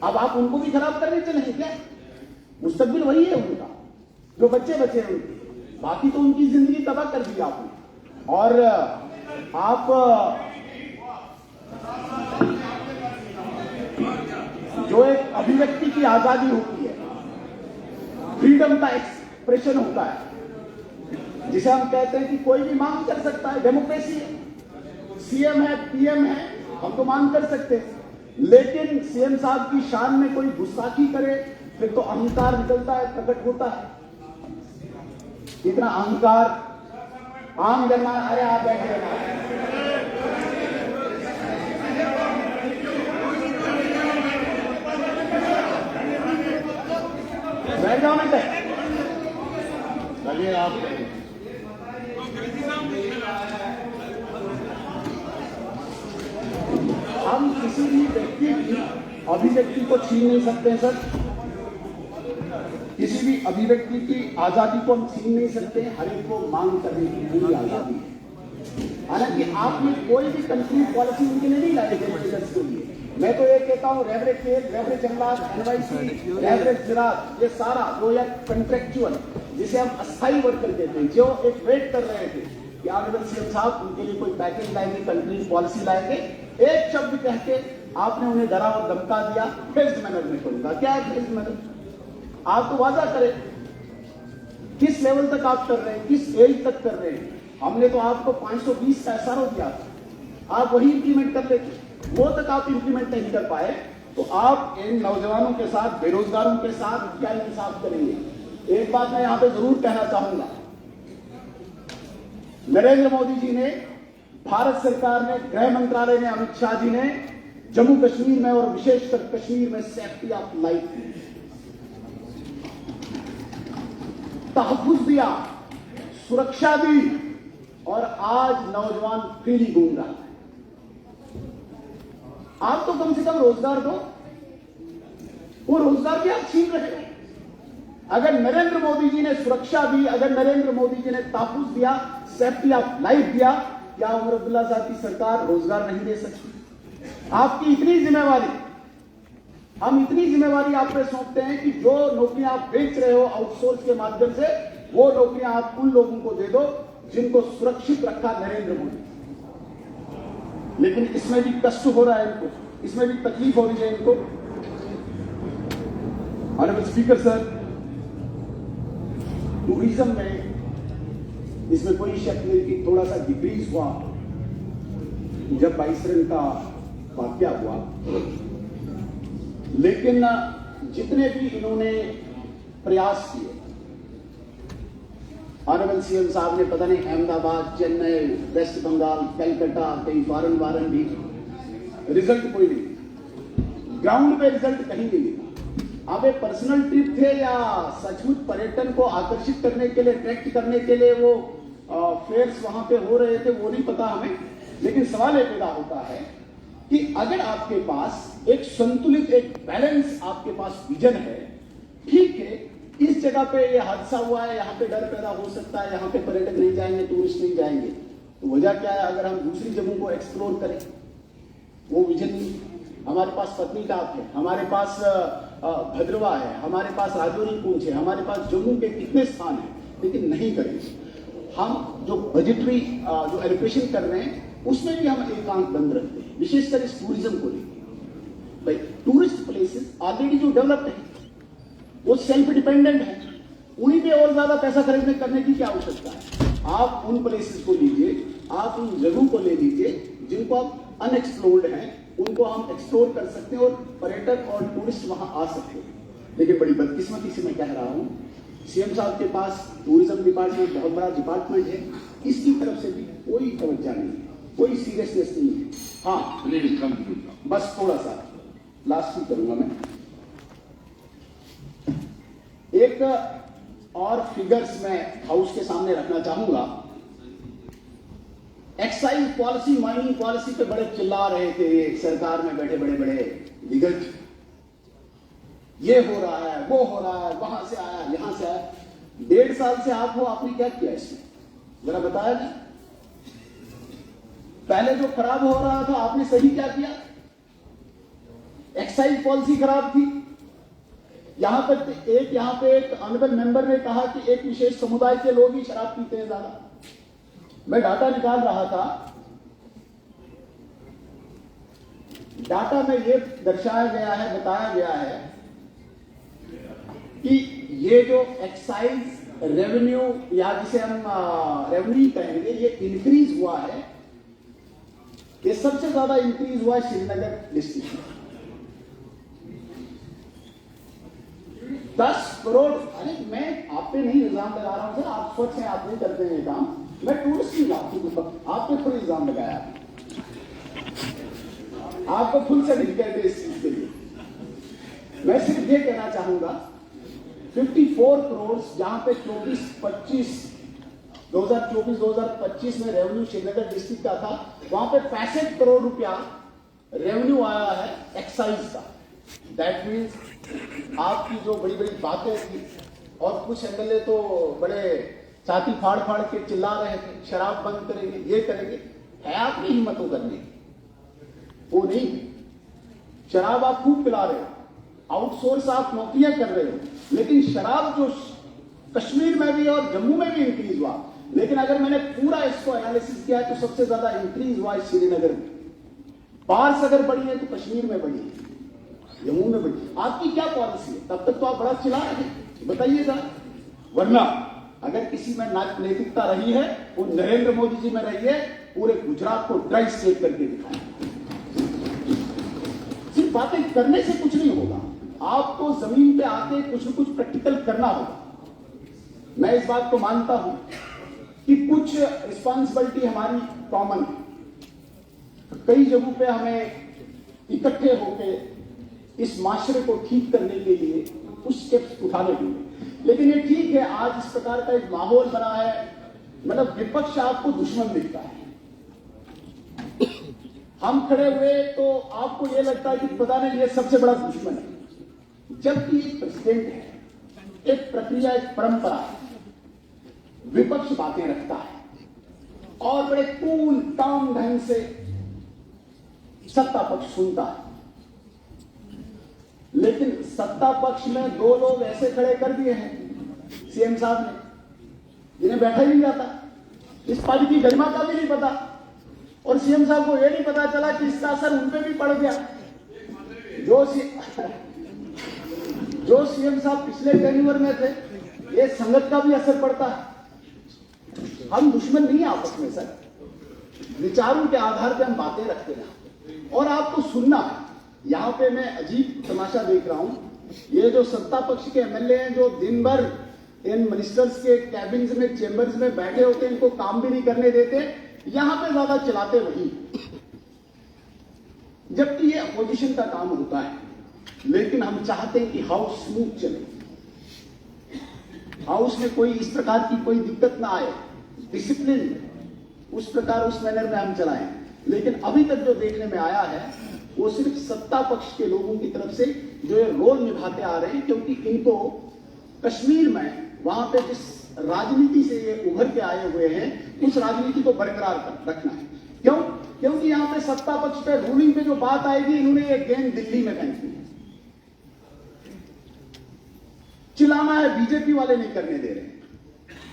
अब आप उनको भी खराब करने चलेंगे क्या? मुस्तकबिल वही है उनका, जो बच्चे बचे हैं उनके, बाकी तो उनकी जिंदगी तबाह कर दी आपने। और आप जो एक अभिव्यक्ति की आजादी होती है, फ्रीडम का एक्सप्रेशन होता है, जिसे हम कहते हैं कि कोई भी मांग कर सकता है, डेमोक्रेसी है, सीएम है, पीएम है, हम तो मांग कर सकते हैं। लेकिन सीएम साहब की शान में कोई गुस्ताखी करे फिर तो अहंकार निकलता है, प्रकट होता है। इतना अहंकार आम जनता, अरे आप बैठे रहना, बैठ जाओ ना, चलिए आप। हम किसी भी व्यक्ति की अभिव्यक्ति को छीन नहीं सकते सर, किसी भी अभिव्यक्ति की आजादी को हम छीन नहीं सकते। हर एक को मांग करने की पूरी आजादी है। हालांकि आपने कोई भी कंक्रीट पॉलिसी उनके लिए नहीं लाई डेमोक्रेट्स के लिए। मैं तो ये कहता हूँ रेवरे खेल, रेवरे जंगलात, एनवाईसी, रेवरे जिरात, ये सारा जो या कंट्रेक्चुअल, जिसे हम अस्थायी वर्कर कहते हैं, जो एक वेट कर रहे थे कि ऑनरेबल सीएम साहब उनके लिए कोई पैकेज लाएंगे, कंक्रीट पॉलिसी लाएंगे, एक शब्द कह के आपने उन्हें डरा और धमका दिया, फेज्ड मैनर में करूंगा। क्या है फेज्ड मैनर? आप तो वादा करें किस लेवल तक आप कर रहे हैं, किस एज तक कर रहे हैं। हमने तो आपको 520 का एसआरओ दिया था, आप वही इंप्लीमेंट कर लेते, वो तक आप इंप्लीमेंट नहीं कर पाए, तो आप इन नौजवानों के साथ, बेरोजगारों के साथ क्या इंसाफ करेंगे? एक बात मैं यहां पे जरूर कहना चाहूंगा, नरेंद्र मोदी जी ने, भारत सरकार ने, गृह मंत्रालय ने, अमित शाह जी ने जम्मू कश्मीर में और विशेषकर कश्मीर में सेफ्टी ऑफ लाइफ दी, तहफ्फुज़ दिया, सुरक्षा दी, और आज नौजवान फ्रीली घूम रहा है। आप तो कम से कम रोजगार दो, वो रोजगार भी आप छीन रहे हो। अगर नरेंद्र मोदी जी ने सुरक्षा दी, अगर नरेंद्र मोदी जी ने तहफ्फुज़ दिया, सेफ्टी ऑफ लाइफ दिया, क्या उमर अब्दुल्ला साहब की सरकार रोजगार नहीं दे सकती? आपकी इतनी जिम्मेवारी, हम इतनी जिम्मेवारी आप पे सौंपते हैं कि जो नौकरियां आप बेच रहे हो आउटसोर्स के माध्यम से, वो नौकरियां आप उन लोगों को दे दो जिनको सुरक्षित रखा नरेंद्र मोदी। लेकिन इसमें भी कष्ट हो रहा है इनको, इसमें भी तकलीफ हो रही है इनको। ऑनरेबल स्पीकर सर, टूरिज्म में इसमें कोई शक नहीं कि थोड़ा सा डिक्रीज हुआ जब 22 रन का वाकया हुआ, लेकिन जितने भी इन्होंने प्रयास किए, ऑनरेबल सीएम साहब ने पता नहीं अहमदाबाद, चेन्नई, वेस्ट बंगाल, कलकत्ता, कई फॉरेन भी, रिजल्ट कोई नहीं, ग्राउंड पे रिजल्ट कहीं नहीं मिला। अब एक पर्सनल ट्रिप थे या सचमुच पर्यटन को आकर्षित करने के लिए, अट्रैक्ट करने के लिए वो फेयर्स वहां पे हो रहे थे, वो नहीं पता हमें। लेकिन सवाल ये पैदा होता है कि अगर आपके पास एक संतुलित, एक बैलेंस आपके पास विजन है, ठीक है, इस जगह पे ये हादसा हुआ है, यहाँ पे डर पैदा हो सकता है, यहाँ पे पर्यटक नहीं जाएंगे, टूरिस्ट नहीं जाएंगे, तो वजह क्या है? अगर हम दूसरी जगहों को एक्सप्लोर करें, वो विजन नहीं। हमारे पास पत्नी टाप है, हमारे पास भद्रवा है, हमारे पास राजौरी पूंछ है, हमारे पास जम्मू के कितने स्थान है, लेकिन नहीं करेंगे। हम जो बजटरी जो एलोकेशन कर रहे हैं, उसमें भी हम एकांत बंद रखते हैं, विशेषकर इस टूरिज्म को लेकर। भाई टूरिस्ट प्लेसेस ऑलरेडी जो डेवलप्ड है, वो सेल्फ डिपेंडेंट है, उन्हीं पे और ज्यादा पैसा खर्चने करने की क्या आवश्यकता है? आप उन प्लेसेस को लीजिए, आप उन जगहों को ले लीजिए जिनको आप अनएक्सप्लोर्ड हैं, उनको हम एक्सप्लोर कर सकते हैं और पर्यटक और टूरिस्ट वहां आ सकते हैं। लेकिन बड़ी बदकिस्मती से मैं कह रहा हूं, सीएम साहब के पास टूरिज्म डिपार्टमेंट बहुत बड़ा डिपार्टमेंट है, इसकी तरफ से भी कोई तवज्जो नहीं है, कोई सीरियसनेस नहीं है। हाँ, बस थोड़ा सा लास्ट ही करूंगा मैं। एक और फिगर्स मैं हाउस के सामने रखना चाहूंगा। एक्साइज पॉलिसी, माइनिंग पॉलिसी पे बड़े चिल्ला रहे थे सरकार में बैठे बड़े बड़े दिग्गज, ये हो रहा है, वो हो रहा है, वहां से आया, यहां से आया। 1.5 साल से आप हो, आपने क्या किया इसमें? जरा बताया ना। पहले जो खराब हो रहा था आपने सही क्या किया? एक्साइज पॉलिसी खराब थी। यहां पे एक ऑनरेबल मेंबर ने कहा कि एक विशेष समुदाय के लोग ही शराब पीते हैं ज्यादा। मैं डाटा निकाल रहा था, डाटा में ये दर्शाया गया है, बताया गया है कि ये जो एक्साइज रेवेन्यू या जिसे हम रेवेन्यू कहेंगे, ये इंक्रीज हुआ है। ये सबसे ज्यादा इंक्रीज हुआ है श्रीनगर डिस्ट्रिक्ट में। 10 करोड़। अरे मैं आप पे नहीं इल्जाम लगा रहा हूं सर, आप स्वच्छ हैं, आप नहीं करते हैं ये काम। मैं टूरिस्ट की बात की, आप पे थोड़ी इल्जाम लगाया, आपको फुल सर्टिफिकेट है इस चीज के लिए। मैं सिर्फ ये कहना चाहूंगा 54 करोड़ जहां पे 2024-2025 में रेवेन्यू श्रीनगर डिस्ट्रिक्ट का था, वहां पे 65 करोड़ रुपया रेवेन्यू आया है एक्साइज का। दैट मीन्स आपकी जो बड़ी बड़ी बातें थी, और कुछ एमएलए तो बड़े छाती फाड़ फाड़ के चिल्ला रहे थे शराब बंद करेंगे, ये करेंगे, है आपकी हिम्मतों करने वो नहीं। शराब आप खूब पिला रहे हो, आउटसोर्स आप नौकरियां कर रहे हो, लेकिन शराब जो कश्मीर में भी और जम्मू में भी इंक्रीज हुआ। लेकिन अगर मैंने पूरा इसको एनालिसिस किया तो सबसे ज्यादा इंक्रीज हुआ है श्रीनगर में। पार्स अगर बढ़ी है तो कश्मीर में बढ़ी है, जम्मू में बढ़ी। आपकी क्या पॉलिसी है? तब तक तो आप बड़ा चिल्ला रहे हैं, बताइएगा। वरना अगर किसी में नैतिकता रही है वो नरेंद्र मोदी जी में रही है, पूरे गुजरात को ड्राई स्टेट करके दिखाया। सिर्फ बातें करने से कुछ नहीं होगा, आपको जमीन पे आके कुछ न कुछ प्रैक्टिकल करना होगा। मैं इस बात को मानता हूं कि कुछ रिस्पॉन्सिबिलिटी हमारी कॉमन है। कई जगहों पे हमें इकट्ठे होकर इस माशरे को ठीक करने के लिए कुछ स्टेप्स उठाने होंगे। लेकिन ये ठीक है, आज इस प्रकार का एक माहौल बना है, मतलब विपक्ष आपको दुश्मन दिखता है। हम खड़े हुए तो आपको यह लगता है कि पता नहीं ये सबसे बड़ा दुश्मन है, जबकि एक प्रेसिडेंट है, एक प्रक्रिया, एक परंपरा है। विपक्ष बातें रखता है और बड़े कूल काम ढंग से सत्ता पक्ष सुनता है। लेकिन सत्ता पक्ष में 2 लोग ऐसे खड़े कर दिए हैं सीएम साहब ने, जिन्हें बैठा ही नहीं जाता, इस पार्टी की गरिमा का भी नहीं पता, और सीएम साहब को यह नहीं पता चला कि इसका असर उन पे भी पड़ गया। जो सीएम साहब पिछले टेन्योर में थे, ये संगत का भी असर पड़ता है। हम दुश्मन नहीं आपस में सर, विचारों के आधार पे हम बातें रखते हैं और आपको सुनना है। यहां पे मैं अजीब तमाशा देख रहा हूं, ये जो सत्ता पक्ष के एमएलए हैं जो दिन भर इन मिनिस्टर्स के कैबिन्स में, चेंबर्स में बैठे होते हैं, इनको काम भी नहीं करने देते, यहां पे ज्यादा चलाते वही, जबकि ये अपोजिशन का काम होता है। लेकिन हम चाहते हैं कि हाउस स्मूथ चले, हाउस में कोई इस प्रकार की कोई दिक्कत ना आए, डिसिप्लिन उस प्रकार उस मैनर में हम चलाएं। लेकिन अभी तक जो देखने में आया है वो सिर्फ सत्ता पक्ष के लोगों की तरफ से जो ये रोल निभाते आ रहे हैं, क्योंकि इनको कश्मीर में वहां पे जिस राजनीति से ये उभर के आए हुए हैं उस राजनीति को बरकरार रखना है। क्यों? क्योंकि यहां पे सत्ता पक्ष पे रूलिंग पे जो बात आएगी, इन्होंने ये गेंद दिल्ली में फेंकी है। चिल्लाना है, बीजेपी वाले नहीं करने दे रहे।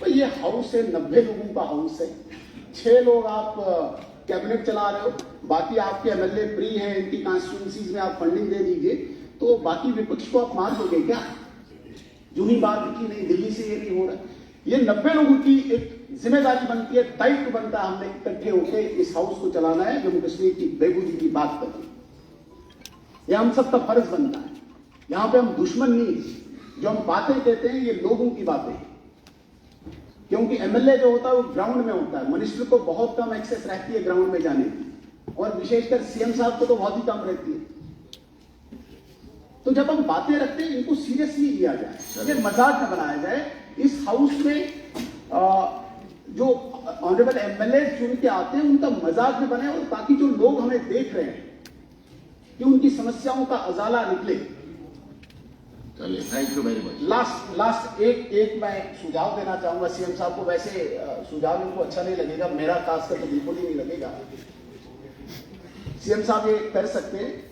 तो ये हाउस है, 90 लोगों का हाउस है, 6 लोग आप कैबिनेट चला रहे हो, बाकी आपके एमएलए फ्री हैं, इनकी कॉन्स्टिट्यूंसीज में आप फंडिंग दे दीजिए, तो बाकी विपक्ष को आप मार दोगे क्या? जो ही बात की नहीं, दिल्ली से ये नहीं हो रहा। ये 90 लोगों की एक जिम्मेदारी बनती है, दायित्व बनता है, हमने इकट्ठे होकर इस हाउस को चलाना है। जम्मू कश्मीर की बेगुजी की बात करते हैं, यह हम सबका फर्ज बनता है। यहां पे हम दुश्मन नहीं, जो हम बातें कहते हैं ये लोगों की बातें हैं, क्योंकि एमएलए जो होता है वो ग्राउंड में होता है, मिनिस्टर को बहुत कम एक्सेस रहती है ग्राउंड में जाने की, और विशेषकर सीएम साहब को तो बहुत ही कम रहती है। तो जब हम बातें रखते हैं, इनको सीरियसली लिया जाए, अगर मजाक न बनाया जाए। इस हाउस में जो ऑनरेबल एमएलए चुन के आते हैं उनका मजाक न बने, और ताकि जो लोग हमें देख रहे हैं कि उनकी समस्याओं का अजाला निकले। चलिए, thank you very much. Last एक मैं सुझाव देना चाहूंगा सीएम साहब को। वैसे सुझाव इनको अच्छा नहीं लगेगा, मेरा खासकर तो बिल्कुल ही नहीं लगेगा। सीएम साहब ये कर सकते हैं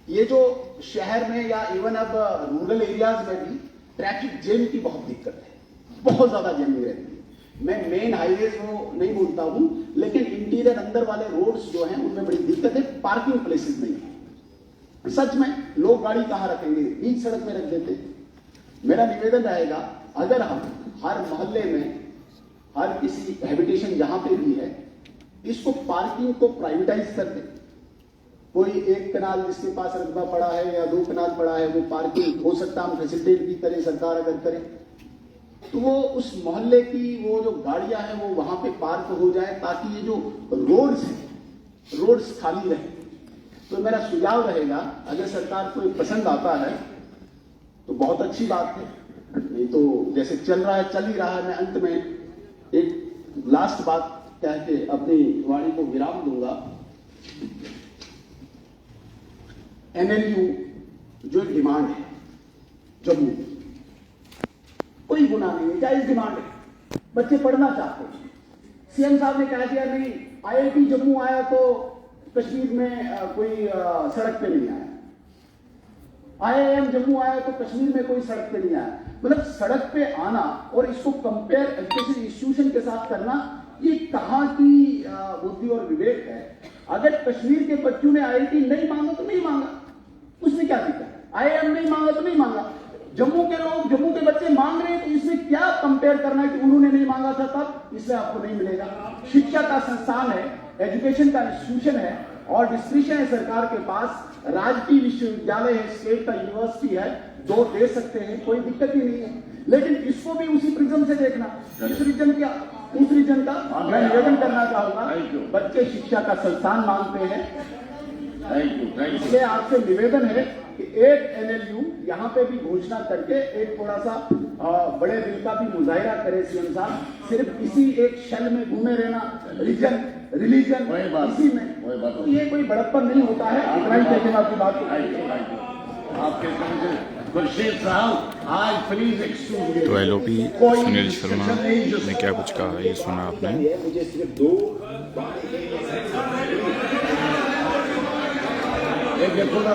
ये जो शहर में या इवन अब रूरल एरियाज में भी ट्रैफिक जैम की बहुत दिक्कत है, बहुत ज्यादा जैमिंग रहती है। मैं मेन हाईवेज वो नहीं बोलता हूं, लेकिन इंटीरियर अंदर वाले रोड्स जो हैं उनमें बड़ी दिक्कत है, पार्किंग प्लेसेस नहीं है। सच में लोग गाड़ी कहां रखेंगे, बीच सड़क में रख देते। मेरा निवेदन रहेगा, अगर हम हर मोहल्ले में, हर किसी हैबिटेशन जहां पे भी है, इसको पार्किंग को प्राइवेटाइज कर दे। कोई एक कनाल जिसके पास रकबा पड़ा है या 2 कनाल पड़ा है, वो पार्किंग हो सकता है हम फैसिलिटेट भी करें, सरकार अगर करे तो वो उस मोहल्ले की वो जो गाड़ियां हैं वो वहां पे पार्क हो जाए, ताकि ये जो रोड्स हैं रोड्स खाली रहे। तो मेरा सुझाव रहेगा, अगर सरकार को पसंद आता है तो बहुत अच्छी बात है, नहीं तो जैसे चल रहा है चल ही रहा है। मैं अंत में एक लास्ट बात कह के अपनी वाणी को विराम दूंगा। NLU जो डिमांड है जम्मू, कोई गुनाह नहीं है, जायज डिमांड है, बच्चे पढ़ना चाहते हैं। सीएम साहब ने कह दिया नहीं, IIT जम्मू आया तो कश्मीर में कोई सड़क पे नहीं आया, IIM जम्मू आया तो कश्मीर में कोई सड़क पे नहीं आया। मतलब सड़क पे आना और इसको कंपेयर एजुकेशन इंस्टीट्यूशन के साथ करना, ये कहां की बुद्धि और विवेक है। अगर कश्मीर के बच्चों ने IIT नहीं मांगा तो नहीं मांगा, उसमें क्या दिक्कत है। IIM नहीं मांगा तो नहीं मांगा, जम्मू के लोग, जम्मू के बच्चे मांग रहे हैं, तो इसमें क्या कंपेयर करना है कि उन्होंने नहीं मांगा था तब, इसलिए आपको नहीं मिलेगा। शिक्षा का संस्थान है, एजुकेशन का इंस्टीट्यूशन है और डिस्क्रिप्शन है सरकार के पास, राजकीय विश्वविद्यालय है, स्टेट का यूनिवर्सिटी है, 2 दे सकते हैं, कोई दिक्कत ही नहीं है। लेकिन इसको भी उसी प्रिज्म से देखना। इस रीजन का, उस रीजन का मैं निवेदन करना चाहूंगा, बच्चे शिक्षा का संस्थान मांगते हैं। इसलिए आपसे निवेदन है कि एक NLU यहाँ पे भी घोषणा करके एक थोड़ा सा बड़े दिल का भी मुजाहिरा करे सीएम साहब। सिर्फ इसी एक शैल में घूमे रहना, रिलीजन इसी में, तो ये कोई बड़प्पन नहीं होता है। इतना ही देखेंगे आपकी बात को। आपके खुर्शीद साहब, आज प्लीज एक्सक्यूज मी। तो LOP सुनील शर्मा ने क्या कुछ कहा, ये सुना आपने। मुझे सिर्फ 2 देखो ना,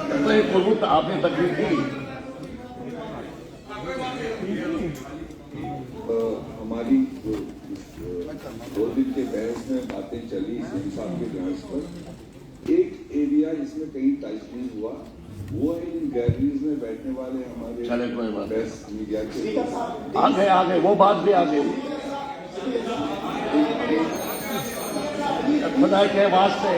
तो एक बहुत आपने तकलीफ की। हमारी 2 दिन के बहस में बातें चली सीएम साहब के बहस पर, एक एरिया जिसमें कहीं टचनीज हुआ वो है इन गैलरीज में बैठने वाले हमारे चले कोई बात प्रेस मीडिया के आगे वो बात भी आगे। खुदा के वास्ते